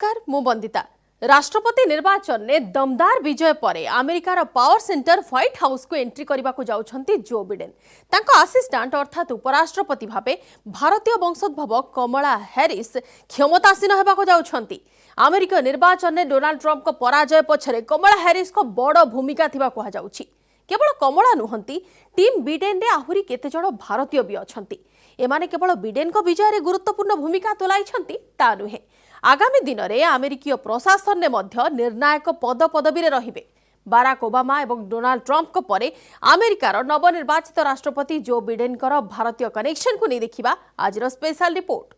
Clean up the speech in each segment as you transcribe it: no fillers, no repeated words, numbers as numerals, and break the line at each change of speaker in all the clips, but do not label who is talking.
नमस्कार मु बंदिता राष्ट्रपति निर्वाचन में दमदार विजय पर अमेरिकार पावर सेंटर व्हाइट हाउस को एंट्री करने को जाउछंती जो बिडेन तांको असिस्टेंट अर्थात उपराष्ट्रपति भावे भारतीय वंशोद्भव कमला हैरिस क्षमतासीन होगा को जाउछंती। अमेरिक निर्वाचन में डोनाल्ड ट्रंप को पराजय पछरे कमला हैरिस को बड़ भूमिका थिबा कहा जाउछि। केवल कमला नुहंती टीम बिडेन रे आहुरी केते जण भारतीय भी अछंती। एमाने केवल बिडेन को विजय रे गुरुत्वपूर्ण भूमिका तुलाइछंती ता नुहे आगामी दिन में अमेरिकीय प्रशासन ने मध्य निर्णायक पद पदवी रे रहिबे। बाराक ओबामा एवं डोनाल्ड ट्रंप को परे अमेरिकार नवनिर्वाचित राष्ट्रपति जो बिडेन कर भारतीय कनेक्शन को नहीं देखिबा आज स्पेशल रिपोर्ट।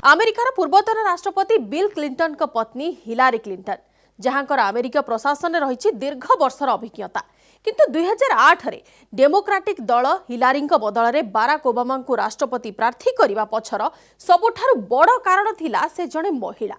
अमेरिकार पूर्वतन राष्ट्रपति बिल क्लिंटन को पत्नी हिलारी क्लिंटन जहाँकर अमेरिका प्रशासन रही दीर्घ वर्षर अभिज्ञता किंतु 2008 रे डेमोक्रेटिक दल हिलारी बदल में बाराक ओबामा को राष्ट्रपति प्रार्थी करने पछर सबुठारु बड़ कारण थिला से जड़े महिला।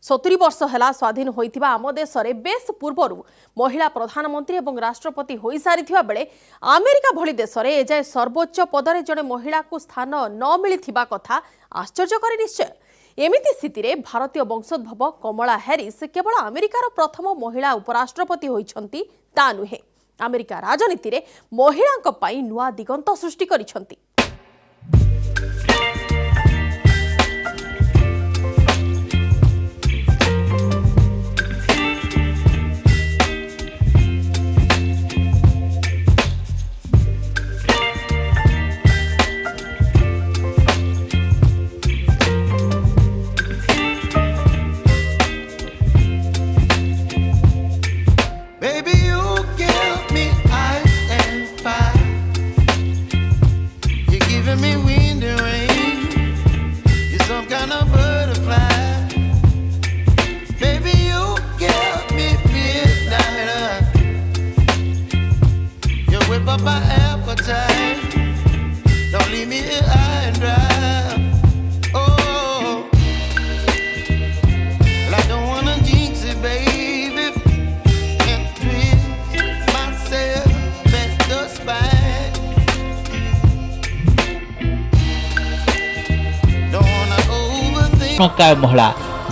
70 वर्ष है स्वाधीन होइथिबा आम देश में बेस पूर्व महिला प्रधानमंत्री और राष्ट्रपति हो सारी बेले अमेरिका भली देश में एजाए सर्वोच्च पदरे जड़े महिला को स्थान न मिलिथिबा कथा आश्चर्यकारी निश्चय। एमिति स्थिति रे भारतीय वंशोद्भव कमला हैरिस केवल अमेरिकार प्रथम महिला उपराष्ट्रपति होइछंती ता नुहे अमेरिका राजनीति रे महिलांक पई नुआ दिगंत सृष्टि करिछंती।
काय महिला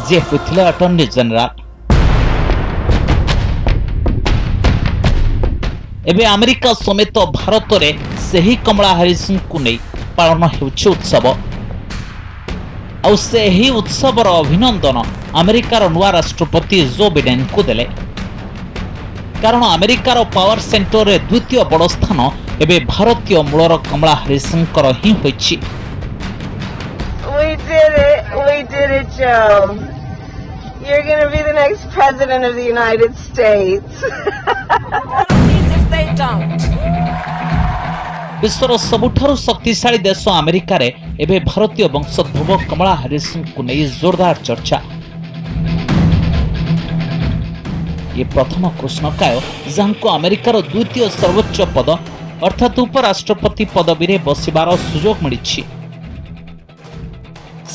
जे होते अटर्नी जनरल एबे अमेरिका समेत भारत में सही कमला हैरिस को नहीं पालन होउछि उत्सव और सही उत्सवर अभिनंदन अमेरिकार नुआ राष्ट्रपति जो बिडेन को देले कारण अमेरिकार पावर सेंटर रे द्वितीय बड़ स्थान एबे भारतीय मूलर कमला हैरिस ही होइछि।
We did it, Joe. You're going to be the next president of the United States. If they don't.
विश्वर सबुठारु शक्तिशाली देश अमेरिका रे एबे भारतीय वंशोद्भव कमला हैरिस को नहीं जोरदार चर्चा। ये प्रथम कृष्णकाय जहां अमेरिकार द्वितीय सर्वोच्च पद अर्थात उपराष्ट्रपति पदवी रे बसिबार सुजोग मिलिछि।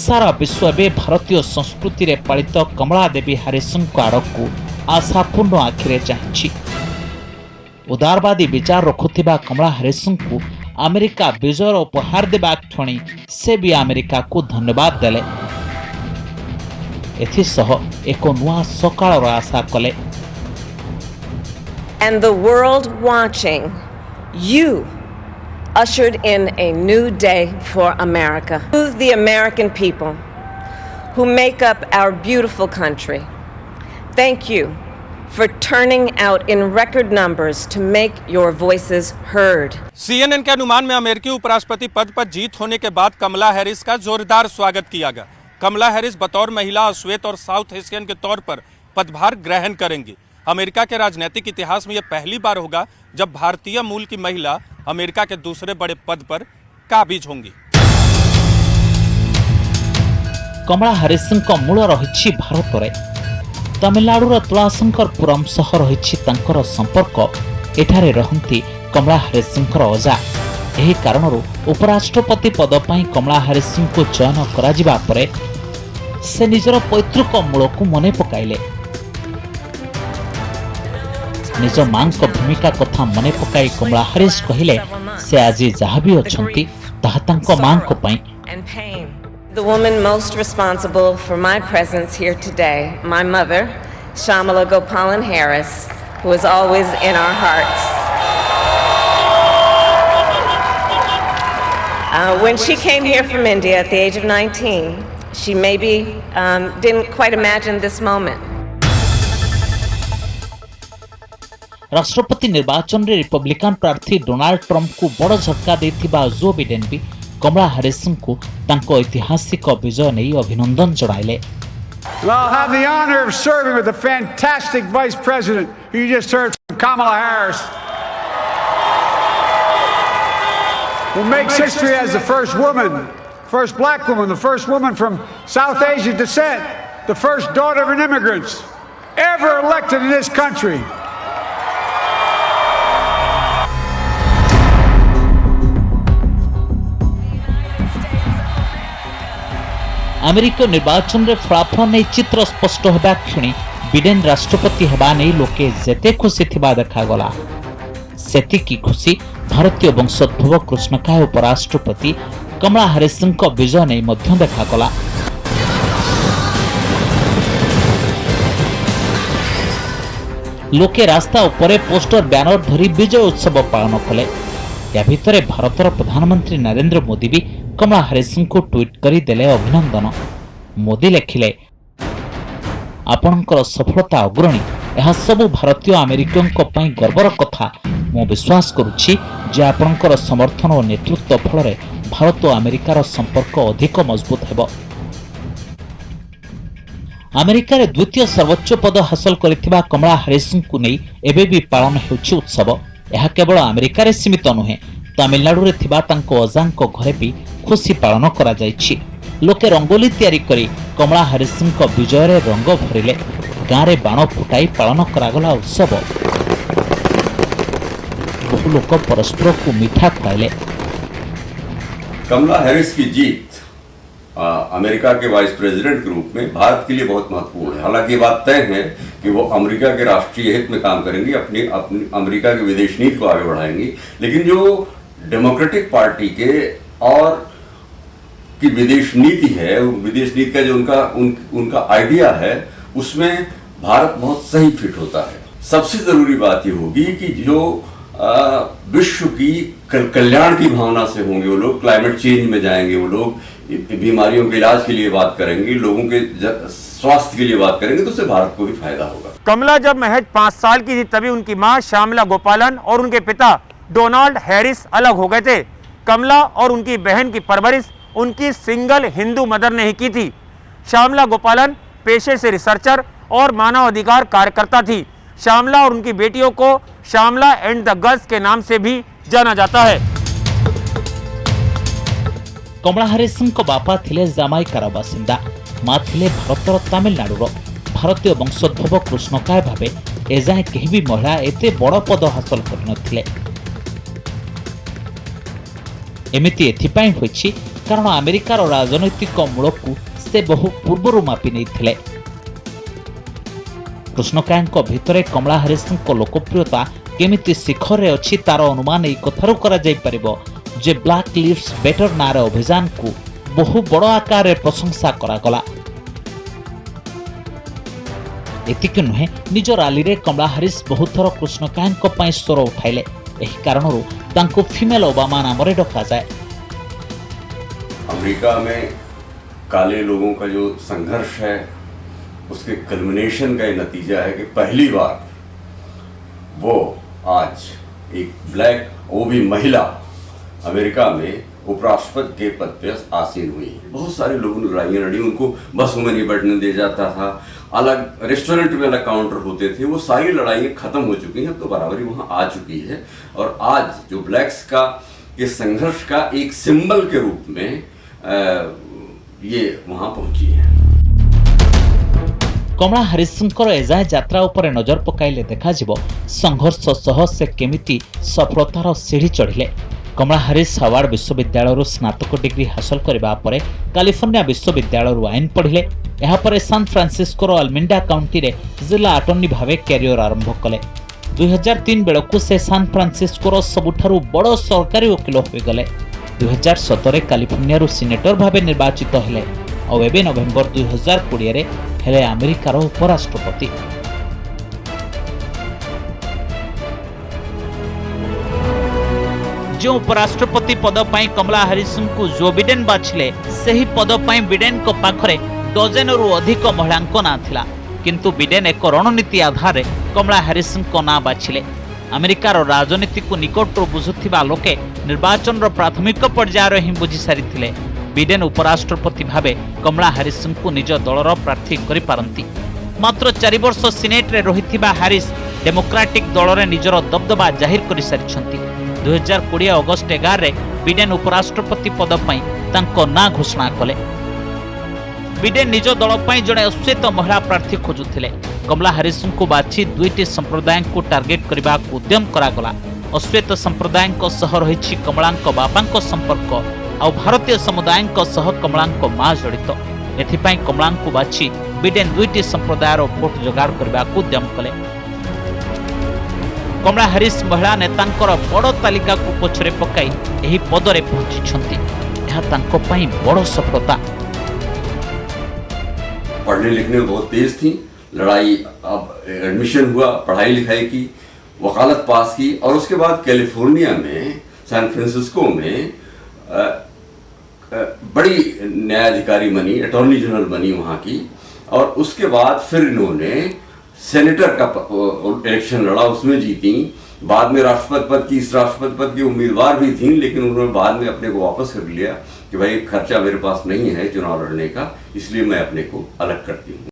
सारा विश्व में भारतीय संस्कृति रे पालित कमला देवी हैरिस आड़ को आशापूर्ण आखिरे चाहिए। उदारवादी विचार रखुथिबा कमला हैरिस को अमेरिका विजयर उपहार देबा क्षणी से भी अमेरिका को धन्यवाद देले एथिसह एक नुआ सकाळर आशा कले।
And the world watching, you ushered in a new day for America. To the American people who make up our beautiful country, thank you for turning out in record numbers to make your voices heard.
CNN के अनुमान में अमेरिकी उपराष्ट्रपति पद पर जीत होने के बाद कमला हैरिस का जोरदार स्वागत किया गया। कमला हैरिस बतौर महिला श्वेत और साउथ एशियन के तौर पर पदभार ग्रहण करेंगी। अमेरिका के राजनीतिक इतिहास में यह पहली बार होगा जब भारतीय मूल की महिला अमेरिका के दूसरे बड़े पद पर काबिज होंगी।
कमला हैरिस मूल रही भारत में तमिलनाडुर तुलाशंकरपुरम सह रही संपर्क एठारे रहंती कमला हैरिस अजा। यही कारणरू उपराष्ट्रपति पद पर कमला हैरिस को चयन करा परे से निजर पैतृक मूल को मने पकाइले। निज मां को भूमिका कथा मने पकाई कमला हारिस कहिले से आज जहाँ भी अछंती ताहा तांको मां को पई
and pain. The woman most responsible for my presence here today, my mother, Shamala Gopalan Harris, who is always in our hearts. When she came here from India at the age of 19, she maybe didn't quite imagine this moment.
राष्ट्रपति निर्वाचन रे Republican प्रार्थी Donald Trump को बड़ झटका देथिबा Joe Biden भी कमला हारिस को तांको ऐतिहासिक विजय नहीं अभिनंदन जणाइले।
Well, I'll have the honor of serving with the fantastic Vice President who you just heard from, Kamala Harris, who makes history as the first woman, first black woman, the first woman from South Asian descent, the first daughter of an immigrant ever elected in this country.
America निर्वाचन रे फलाफल नहीं चित्र स्पष्ट होगा क्षणी Biden राष्ट्रपति होगा नहीं लोके जेते खुशी थिबा देखा गला सेति की खुशी भारतीय वंशोद्भव कृष्णकाय उपराष्ट्रपति कमला हारिस विजय नहीं मध्य देखा गला। लोके रास्ता उपरे पोस्टर बैनर धरी विजय उत्सव पालन कले। या भितरे भारतर प्रधानमंत्री नरेंद्र मोदी भी कमला हारिस को ट्वीट करी देले अभिनंदन। मोदी लिखिले आपणकर सफलता अग्रणी यह सब भारतीय अमेरिकन पई गर्वर कथा मु विश्वास करुछि जे आपणकर समर्थन और नेतृत्व फल भारत और अमेरिकार संपर्क अधिक मजबूत हेबो। अमेरिका रे द्वितीय सर्वोच्च पद हासिल करिथिबा कमला हारिस को नहीं एबे भी पालन हेउछि उत्सव। यह केवल अमेरिका रे सीमित नुहे तमिलनाडु रे थिबा तांको अजांको घरे भी खुशी पालन करा जायछि। लोके रंगोली तैयारी करी कमला हारिस विजय रे रंग भरिले। गाँ रे बाण फुटाई पालन करागला उत्सव। बहु लोक परस्पर को मीठा खुआइले।
कमला हैरिस की जीत अमेरिका के वाइस प्रेसिडेंट के रूप में भारत के लिए बहुत महत्वपूर्ण है। हालांकि ये बात तय है कि वो अमेरिका के राष्ट्रीय हित में काम करेंगी, अपनी अमेरिका की विदेश नीति को आगे बढ़ाएंगी। लेकिन जो डेमोक्रेटिक पार्टी के और की विदेश नीति है, विदेश नीति का जो उनका आइडिया है, उसमें भारत बहुत सही फिट होता है। सबसे जरूरी बात ये होगी कि जो विश्व की कल्याण की भावना से होंगे वो लोग, क्लाइमेट चेंज में जाएंगे वो लोग, बीमारियों के इलाज के लिए बात करेंगे, लोगों के स्वास्थ्य के लिए बात करेंगे, तो उससे भारत को भी फायदा होगा।
कमला जब महज 5 साल की थी तभी उनकी मां श्यामला गोपालन और उनके पिता डोनाल्ड हैरिस अलग हो गए थे। कमला और उनकी बहन की परवरिश उनकी सिंगल हिंदू मदर ने ही की थी। श्यामला गोपालन पेशे से रिसर्चर और मानव अधिकार कार्यकर्ता थी। श्यामला और उनकी बेटियों को श्यामला एंड द गर्ल्स के नाम से भी जाना जाता है।
कमला हारिस बापा थिले जामाइकार बासिंदा, मां थिले भारतर तमिलनाडुर भारतीय वंशोद्भव कृष्णकाय भावे एजाए केही भी महिला एते बड़ पद हासिल करनथिले। एमिति एथिपाई होइछि कारण अमेरिकार राजनैतिक मूलकू से बहु पूर्वरु मापी नैथिले। कृष्णकायଙ୍କ भितरे कमला हारिस लोकप्रियता केमिति शिखर रे अछि तार अनुमान एई कथारु करा जाय परिबो जे ब्लैक लिव्स बेटर नार अभियान को बहु बड़ आकार रे प्रशंसा करा गला। एतिक नुहे निज रैली रे कमला हारिस बहुथर कृष्णकायଙ୍କ पई स्वर उठाइले। एही कारणरु तांको फीमेल ओबामा नाम रे डका जाय।
अमेरिका में काले लोगों का जो संघर्ष है उसके कल्मिनेशन का ये नतीजा है कि पहली बार वो आज एक ब्लैक, वो भी महिला, अमेरिका में उपराष्ट्रपति के पद पर आसीन हुई। बहुत सारे लोगों ने लड़ाइयाँ लड़ी, उनको बसों में नहीं बैठने दिया जाता था, अलग रेस्टोरेंट में अलग काउंटर होते थे। वो सारी लड़ाइयाँ खत्म हो चुकी हैं, तो बराबरी वहाँ आ चुकी है। और आज जो ब्लैक्स का ये संघर्ष का एक सिंबल के रूप में ये वहाँ पहुंची है।
कमला हारिस एजाए यात्रा उपरे नजर पकाइले देखा जिवो संघर्ष सह से केमिति सफलतार सीढ़ी चढ़िले। कमला हारिस हार्वर्ड विश्वविद्यालय स्नातक डिग्री हासिल करबा परे कैलिफोर्निया विश्वविद्यालय आईन पढ़िले। यहाँ पर सान फ्रांसिस्कोर अल्मिंडा काउंटी रे जिला अटर्नी भावे कैरियर आरंभ कले। 2003 बेलକୁ से सान फ्रांसिस्कोर सबुठारु बड़ सरकारी वकिल होगले। 2017 कालिफोर्निया सीनेटर भावे निर्वाचित हेले और एबे नवेम्बर 2020 रे हेले अमेरिकार उपराष्ट्रपति। जो उपराष्ट्रपति पद पर कमला हैरिस को जो बिडेन बाछिले सही पद पर बिडेन को पाखरे डजनरु अधिक महिला ना थिला, किंतु बिडेन एक रणनीति आधार कमला हैरिस को ना बाछिले। अमेरिकार राजनीति को निकटरू बुझुथिबा लोके निर्वाचन प्राथमिक पर्यायर ही बुझी सारी बिडेन उपराष्ट्रपति भावे कमला हैरिस को निज दलर प्रार्थी करि पारंती। मात्र 4 वर्ष सिनेट रे रहिथिबा हैरिस डेमोक्रेटिक दल रे निजर दबदबा जाहिर करि सारिछंती। 2020 अगस्ट 11 रे बिडेन उपराष्ट्रपति पद पई तांको ना घोषणा कले। बिडेन निज दल पई जड़े अश्वेत महिला प्रार्थी खोजुथिले। कमला हैरिस को बाछि दुईटी संप्रदाय को टार्गेट करबा उद्यम करागला। अश्वेत संप्रदाय सह रहिछि कमलांको बापांको संपर्क और भारतीय समुदाय सह कमलांको मां जड़ित। एथिपाई कमलांको बाछि बिडेन दुईटी संप्रदायर भोट जोगाड़ करबा उद्यम कले। कमला हैरिस महिला नेतांकर बड़ तालिका को पछरे पकाई एही पदरे पहुंचिछंती। यह तांको पई बड़ सफलता।
पढ़ने लिखने में बहुत तेज थी, लड़ाई, अब एडमिशन हुआ, पढ़ाई लिखाई की, वकालत पास की और उसके बाद कैलिफोर्निया में सैन फ्रांसिस्को में बड़ी न्यायाधिकारी बनी, अटॉर्नी जनरल बनी वहाँ की। और उसके बाद फिर इन्होंने सेनेटर का इलेक्शन लड़ा, उसमें जीती। बाद में राष्ट्रपति पद की, इस राष्ट्रपति पद की उम्मीदवार भी थी, लेकिन उन्होंने बाद में अपने को वापस कर लिया कि भाई खर्चा मेरे पास नहीं है चुनाव लड़ने का, इसलिए मैं अपने को अलग करती हूँ।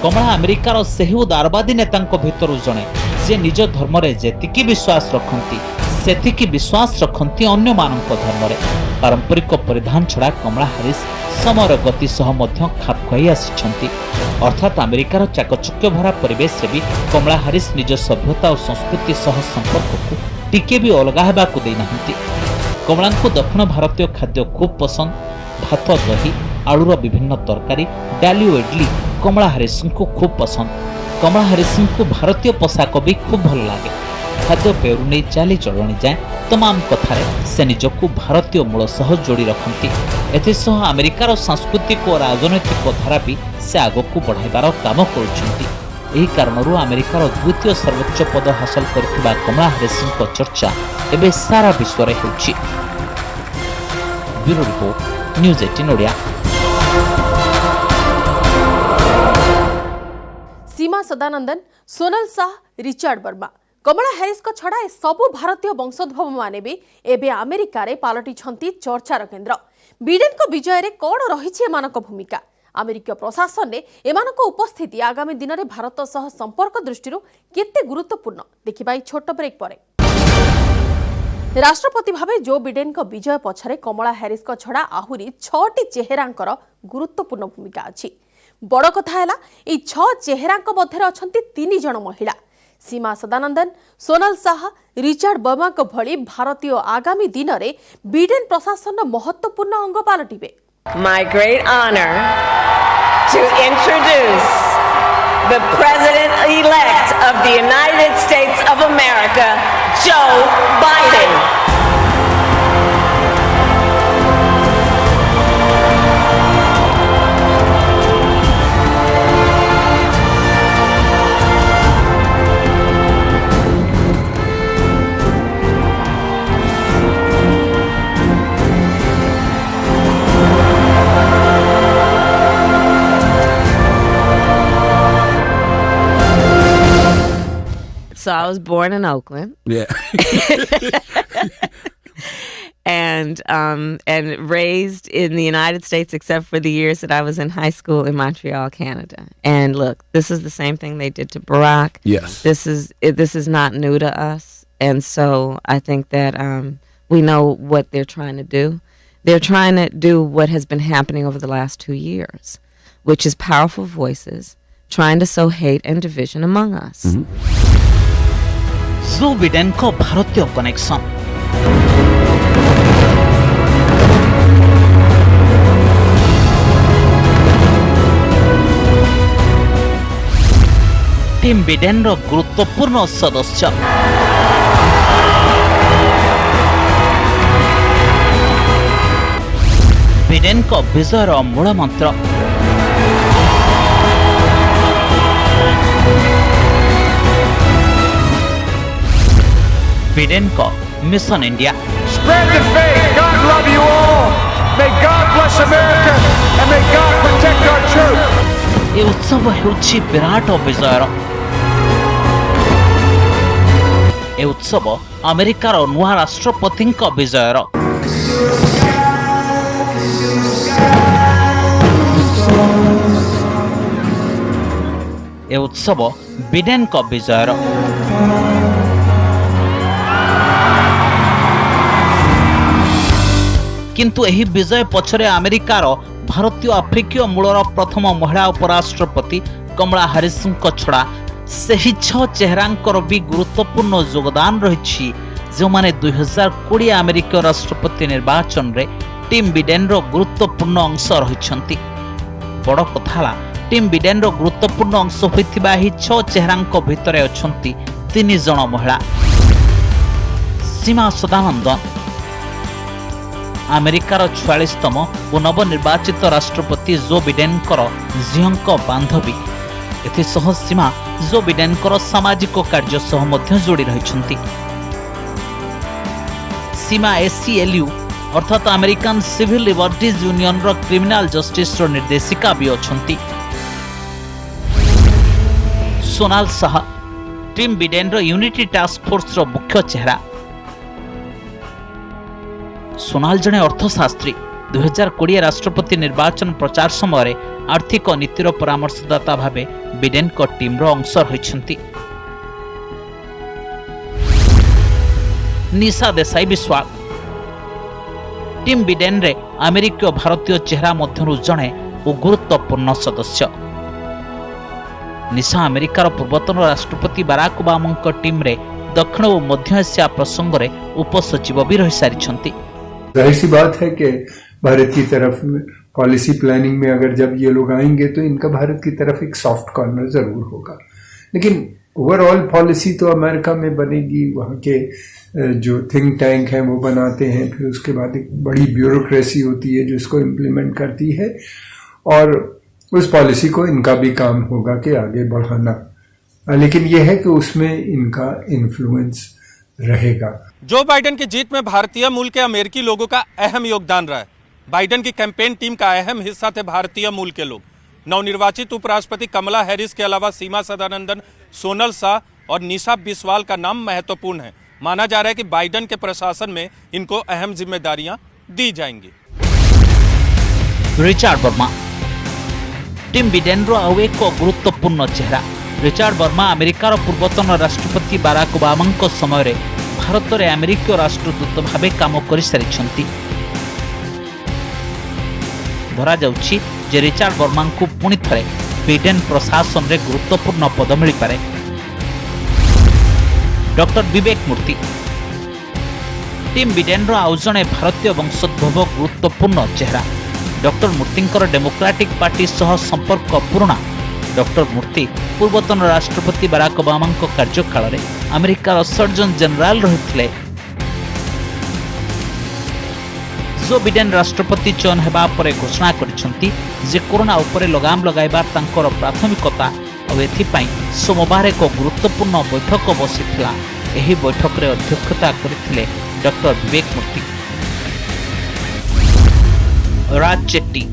कमला अमेरिकार सेही उदारवादी नेतांको भितरु जणे जे निज धर्म रे जेतिकी विश्वास रखंती सेतिकी विश्वास रखंती अन्य मानक धर्म रे। पारंपरिक परिधान छड़ा कमला हैरिस समर गति सह मध्य खाप खुआई आसिछंती। अर्थात अमेरिकार चाकचक्य भरा परिवेश रे भी कमला हैरिस निज सभ्यता और संस्कृति सह संपर्क को टिके भी अलगा हेबाकु देई नाहंती। कमला को दक्षिण भारतीय खाद्य खूब पसंद। भात, दही, आलूर विभिन्न तरकारी, डाली और इडली कमला हैरिस को खूब पसंद। कमला हैरिस को भारतीय पोशाक भी खूब भल लगे। खाद्य पेयरू नहीं चाली चलणी जाए तमाम कथारे से निजक भारतीय मूल सह जोड़ी रखती। एसह अमेरिकार सांस्कृतिक और राजनैतिक धारा भी से आगक बढ़ाइबार काम कर कारणरू अमेरिकार द्वितीय सर्वोच्च पद हासिल करथिबा कमला हैरिस चर्चा एबे सारा विश्व रे होछि। Bureau report, news 18 Odia.
Seema Sadanandan, Sonal Shah, Richard Verma, Kamala Harris को छड़ा सबु भारतीय वंशोद्भव माने भी एबे अमेरिका रे पालटी छंती चर्चार केन्द्र। बिडेन को विजय रे कोन रहिछि एमानक भूमिका? अमेरिका प्रशासन ने एमानक उपस्थिति आगामी दिन में भारत सह संपर्क दृष्टि केते गुरुत्वपूर्ण देखिबा छोट ब्रेक परे। राष्ट्रपति भावे जो बिडेन को विजय पछरे कमला हैरिस को छड़ा आहुरी 6टी चेहरांकर गुरुत्वपूर्ण भूमिका अछि। बड़ कथा हैला ए 6 चेहरांक मध्यरे अछंती 3 जण महिला, सीमा सदानंदन, सोनल शाह, रिचार्ड वर्मा को भली भारतीय आगामी दिन में बिडेन प्रशासन महत्वपूर्ण अंग पालटिबे।
My great honor to introduce the President-elect of the United States of America, Joe Biden. So I was born in Oakland.
Yeah.
and raised in the United States, except for the years that I was in high school in Montreal, Canada. And look, this is the same thing they did to Barack.
Yes.
This is not new to us. And so I think that we know what they're trying to do. They're trying to do what has been happening over the last 2 years, which is powerful voices trying to sow hate and division among us.
Joe Biden को भारतीय connection. Team Biden रो गुरुत्वपूर्ण सदस्य। Biden को विजयर मूल मंत्र Biden को mission India.
Spread the faith. God love you all. May God bless America and may God protect our troops.
ए उत्सव हेउछि विराट विजयर। ए उत्सव अमेरिकार नुआ राष्ट्रपति विजयर। ए उत्सव बिडेन को विजयर। किंतु एही विजय पछरे अमेरिकार भारतीय आफ्रिकीय मूलर प्रथम महिला उपराष्ट्रपति कमला हारिस छड़ा सही 6 चेहरांकर भी गुरुत्वपूर्ण योगदान रही जो माने 2020 अमेरिकीय राष्ट्रपति निर्वाचन रे टीम बिडेन रो गुरुत्वपूर्ण अंश रही। बड़ कथा टीम बिडेन रो गुरुत्वपूर्ण अंश होइथिबा ही 6 चेहरांक भितरे अछंती 3 जण महिला। सीमा सदानंदन अमेरिकार 44तम और नवनिर्वाचित राष्ट्रपति जो बिडेन झीक बांधवी। एसह सीमा जो बिडेन सामाजिक कार्य सह मध्य जोड़ी रही। सीमा ACLU अर्थात अमेरिकन सिविल लिबर्टीज यूनियन रो क्रिमिनल जस्टिस रो निर्देशिका भी अछंती। सोनाल शाह टीम बिडेन रो यूनिटी टास्क फोर्स रो मुख्य चेहरा। सोनाल जने अर्थशास्त्री 2020 राष्ट्रपति निर्वाचन प्रचार समय आर्थिक नीतिर परामर्शदाता भावे बिडेन को टीम रो अंश रही। निशा देसाई विश्वाल टीम बिडेन रे अमेरिकीय भारतीय चेहरा मध्यरु जणे ओ गुरुत्वपूर्ण सदस्य। निशा अमेरिकार पूर्वतन राष्ट्रपति बाराक ओबामा टीम रे दक्षिण और मध्य एशिया प्रसंग रे उपसचिव भी रही सारी।
जाहिर सी बात है कि भारत की तरफ पॉलिसी प्लानिंग में अगर जब ये लोग आएंगे तो इनका भारत की तरफ एक सॉफ्ट कॉर्नर जरूर होगा, लेकिन ओवरऑल पॉलिसी तो अमेरिका में बनेगी। वहाँ के जो थिंक टैंक हैं वो बनाते हैं, फिर उसके बाद एक बड़ी ब्यूरोक्रेसी होती है जो इसको इम्प्लीमेंट करती है, और उस पॉलिसी को इनका भी काम होगा कि आगे बढ़ाना। लेकिन यह है कि उसमें इनका इन्फ्लुएंस रहेगा।
जो बाइडेन की जीत में भारतीय मूल के अमेरिकी लोगों का अहम योगदान रहा है। बाइडेन की कैंपेन टीम का अहम हिस्सा थे भारतीय मूल के लोग। नवनिर्वाचित उपराष्ट्रपति कमला हैरिस के अलावा सीमा सदानंदन, सोनल शाह और निशा बिस्वाल का नाम महत्वपूर्ण है। माना जा रहा है कि बाइडेन के प्रशासन में इनको अहम जिम्मेदारियां दी जाएंगी।
रिचार्ड वर्मा टीम बिडेन रो आउ एक गुरुत्वपूर्ण चेहरा। रिचार्ड वर्मा अमेरिकार पूर्वतन राष्ट्रपति बाराक ओबामा समय रे भारत में अमेरिकीय राष्ट्रदूत भावे काम कर सारी। धरा जाउछि जे रिचार्ड वर्मा को पुणी थरे बिडेन प्रशासन रे गुरुत्वपूर्ण पद मिल पारे। डॉक्टर विवेक मूर्ति टीम बिडेन रो आउ जणे भारतीय वंशोद्भव गुरुत्वपूर्ण चेहरा। डॉक्टर मूर्तिंकर डेमोक्रेटिक पार्टी सह संपर्क पुराना। डॉक्टर मूर्ति पूर्वतन राष्ट्रपति बाराक ओबामा कार्यकाल में अमेरिकार सर्जन जनरल रही। जो बिडेन राष्ट्रपति चयन होगा पर घोषणा करिसेंती जे कोरोना उपरे लगाम लगाइबार तांकर प्राथमिकता और एथिपाई सोमवार एक गुरुत्वपूर्ण बैठक बसिथिला। एही बैठक रे अध्यक्षता करथिले डॉक्टर विवेक मूर्ति। राज चेट्टी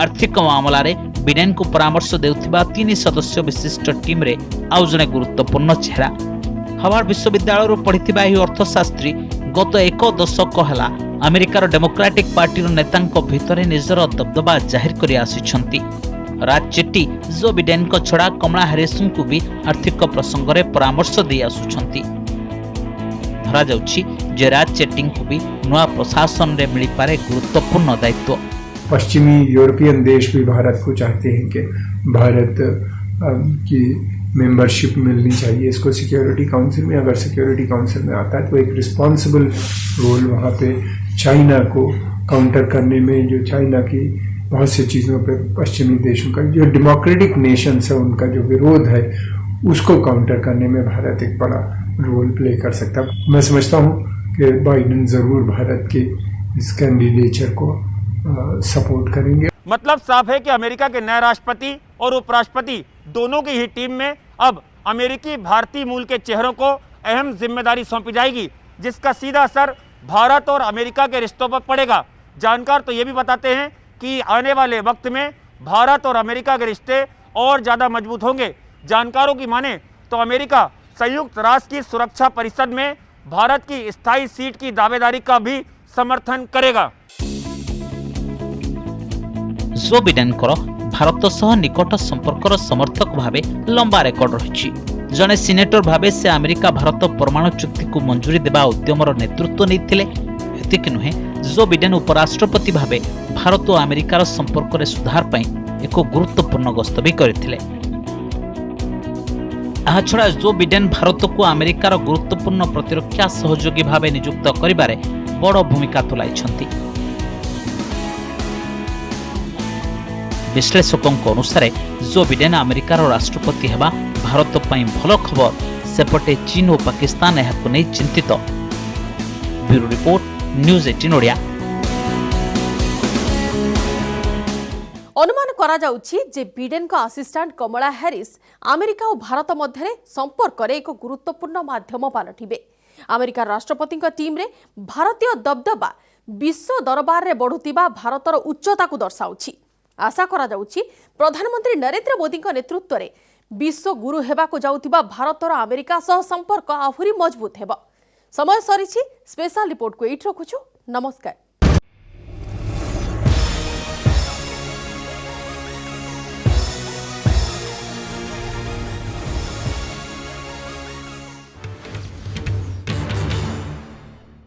आर्थिक मामला रे बिडेन को परामर्श देउथिबा 3 सदस्य विशिष्ट टीम रे आउ जने गुरुत्वपूर्ण चेहरा। हार्वर्ड विश्वविद्यालय पढ़िथिबा ही अर्थशास्त्री गत 1 दशक हला अमेरिकार डेमोक्रेटिक पार्टी नेतांक भितरे निजर दबदबा जाहिर करि आसिछंती। राज चेट्टी जो बिडेन को छड़ा कमला हैरिस को भी आर्थिक प्रसंग रे परामर्श दे आसुछंती। धरा जाउछि जे राज चेट्टी को भी नवा प्रशासन रे मिली पारे गुरुत्वपूर्ण दायित्व।
पश्चिमी यूरोपियन देश भी भारत को चाहते हैं कि भारत की मेंबरशिप मिलनी चाहिए इसको सिक्योरिटी काउंसिल में। अगर सिक्योरिटी काउंसिल में आता है तो एक रिस्पॉन्सिबल रोल वहाँ पे चाइना को काउंटर करने में, जो चाइना की बहुत सी चीज़ों पे पश्चिमी देशों का जो डेमोक्रेटिक नेशंस है उनका जो विरोध है उसको काउंटर करने में भारत एक बड़ा रोल प्ले कर सकता है। मैं समझता हूँ कि बाइडेन जरूर भारत के इस कैंडिडेचर को सपोर्ट करेंगे।
मतलब साफ है कि अमेरिका के नए राष्ट्रपति और उपराष्ट्रपति दोनों की ही टीम में अब अमेरिकी भारतीय मूल के चेहरों को अहम जिम्मेदारी सौंपी जाएगी, जिसका सीधा असर भारत और अमेरिका के रिश्तों पर पड़ेगा। जानकार तो ये भी बताते हैं कि आने वाले वक्त में भारत और अमेरिका के रिश्ते और ज़्यादा मजबूत होंगे। जानकारों की माने तो अमेरिका संयुक्त राष्ट्र की सुरक्षा परिषद में भारत की स्थायी सीट की दावेदारी का भी समर्थन करेगा।
जो बिडेनकर भारत सह निकट संपर्कर समर्थक भावे लंबा रेकर्ड रही। जने सिनेटर भावे से अमेरिका भारत परमाणु चुक्ति को मंजूरी देवा उद्यमर नेतृत्व नहीं। एतिक नुहे, जो बिडेन उपराष्ट्रपति भावे भारत और अमेरिकार संपर्क में सुधार पर एक गुरुत्वपूर्ण गस्त भी करथिले। छड़ा जो बिडेन भारत को अमेरिकार गुरुत्वपूर्ण प्रतिरक्षा सहयोगी भावे नियुक्त करिबारे बड़ भूमिका तुलाइछंती। विश्लेषकों अनुसार जो बिडेन अमेरिकार राष्ट्रपति हेबा भारत पई भल खबर, सेपटे चीन और पाकिस्तान एहाको नै चिंतित। Bureau report, news 18 Odia.
अनुमान करा जाउछि जे बिडेन को असिस्टेंट कमला हैरिस अमेरिका और भारत मध्य संपर्क रे एक गुरुत्वपूर्ण माध्यम पालटिबे। अमेरिका राष्ट्रपति टीम रे भारतीय दबदबा विश्व दरबार रे बढ़ुतिबा भारतर उच्चता को दर्शाउछि। आशा करा जाउछि प्रधानमंत्री नरेंद्र मोदी नेतृत्व रे विश्व गुरु हेबाको जाउतिबा भारत और अमेरिका सह संपर्क आहुरी मजबूत हेबा। समय सरीछि। स्पेशल रिपोर्ट को एइठ रखुछु। नमस्कार।